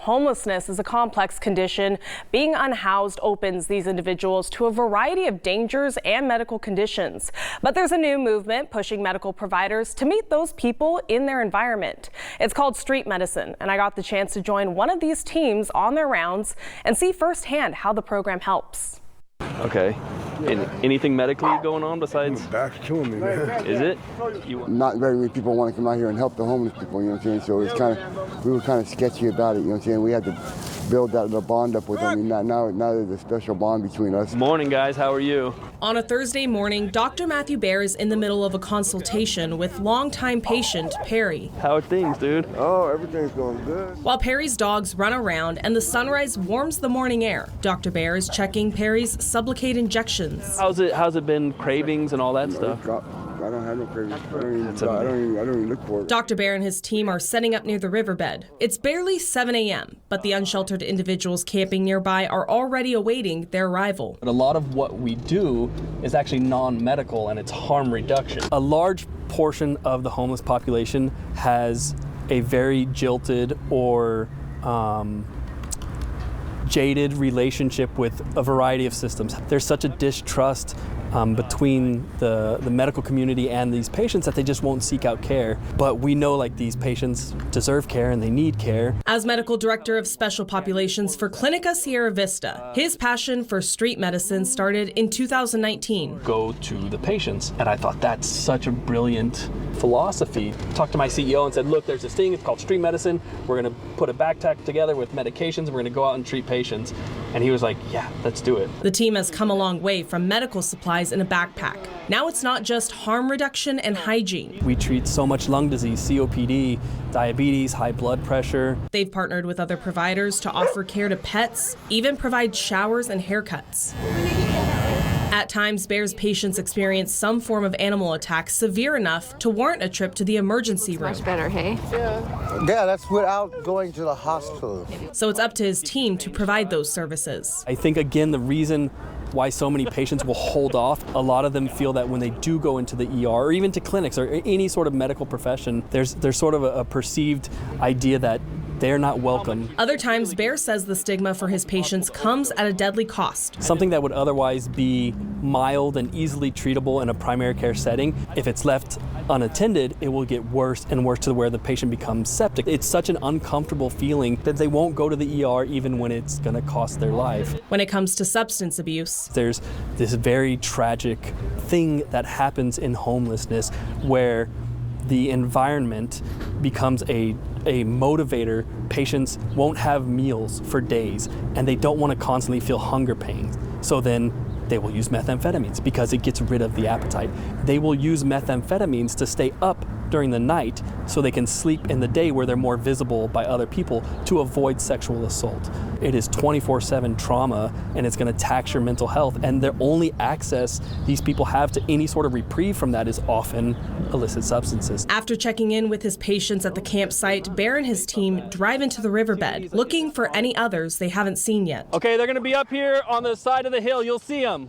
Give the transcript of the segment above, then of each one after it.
homelessness is a complex condition. Being unhoused opens these individuals to a variety of dangers and medical conditions. But there's a new movement pushing medical providers to meet those people in their environment. It's called street medicine, and I got the chance to join one of these teams on their rounds and see firsthand how the program helps. Okay. And anything medically going on besides? Back killing me, man. Is it? Not very many people want to come out here and help the homeless people, you know what I'm saying? So it's we were kind of sketchy about it, you know what I'm saying? We had to build that little bond up with them. Now there's a special bond between us. Morning, guys. How are you? On a Thursday morning, Dr. Matthew Bear is in the middle of a consultation with longtime patient Perry. How are things, dude? Oh, everything's going good. While Perry's dogs run around and the sunrise warms the morning air, Dr. Bear is checking Perry's Sublocade injections. How's it been, cravings and all that stuff? I don't have no cravings. I don't even look for it. Dr. Bear and his team are setting up near the riverbed. It's barely 7 a.m., but the unsheltered individuals camping nearby are already awaiting their arrival. But a lot of what we do is actually non-medical, and it's harm reduction. A large portion of the homeless population has a very jilted or jaded relationship with a variety of systems. There's such a distrust between the medical community and these patients that they just won't seek out care. But we know like these patients deserve care and they need care. As medical director of special populations for Clinica Sierra Vista, his passion for street medicine started in 2019. Go to the patients, and I thought that's such a brilliant philosophy. Talked to my CEO and said, look, there's this thing, it's called street medicine. We're gonna put a backpack together with medications and we're gonna go out and treat patients. And he was like, yeah, let's do it. The team has come a long way from medical supplies in a backpack. Now it's not just harm reduction and hygiene. We treat so much lung disease, COPD, diabetes, high blood pressure. They've partnered with other providers to offer care to pets, even provide showers and haircuts. At times, Bear's patients experience some form of animal attack severe enough to warrant a trip to the emergency room. Much better, hey? Yeah, that's without going to the hospital. So it's up to his team to provide those services. I think, again, the reason why so many patients will hold off, a lot of them feel that when they do go into the ER or even to clinics or any sort of medical profession, there's sort of a perceived idea that they're not welcome. Other times, Bear says the stigma for his patients comes at a deadly cost. Something that would otherwise be mild and easily treatable in a primary care setting, if it's left unattended, it will get worse and worse to where the patient becomes septic. It's such an uncomfortable feeling that they won't go to the ER even when it's going to cost their life. When it comes to substance abuse, there's this very tragic thing that happens in homelessness where the environment becomes a motivator. Patients won't have meals for days and they don't want to constantly feel hunger pains. So then they will use methamphetamines because it gets rid of the appetite. They will use methamphetamines to stay up during the night so they can sleep in the day where they're more visible by other people to avoid sexual assault. It is 24/7 trauma and it's going to tax your mental health, and the only access these people have to any sort of reprieve from that is often illicit substances. After checking in with his patients at the campsite, Bear and his team drive into the riverbed looking for any others they haven't seen yet. Okay, they're going to be up here on the side of the hill. You'll see them.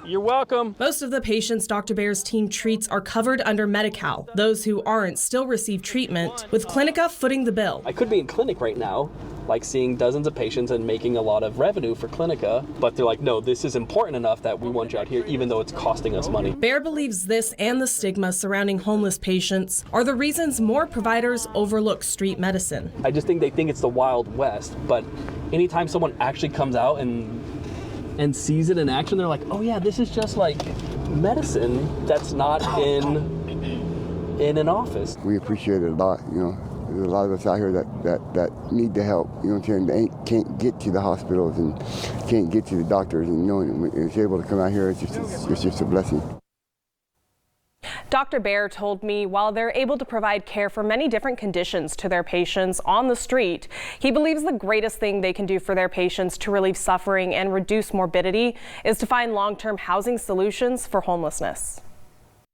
You're welcome. Most of the patients Dr. Bear's team treats are covered under Medi-Cal. Those who aren't still receive treatment, with Clinica footing the bill. I could be in clinic right now, like seeing dozens of patients and making a lot of revenue for Clinica, but they're like, no, this is important enough that we want you out here, even though it's costing us money. Bear believes this and the stigma surrounding homeless patients are the reasons more providers overlook street medicine. I just think they think it's the Wild West, but anytime someone actually comes out and sees it in action, they're like, oh yeah, this is just like medicine that's not in an office. We appreciate it a lot, you know. There's a lot of us out here that need the help, you know what I'm saying? They can't get to the hospitals and can't get to the doctors, and you know, and it's able to come out here, it's just a blessing. Dr. Bear told me while they're able to provide care for many different conditions to their patients on the street, he believes the greatest thing they can do for their patients to relieve suffering and reduce morbidity is to find long-term housing solutions for homelessness.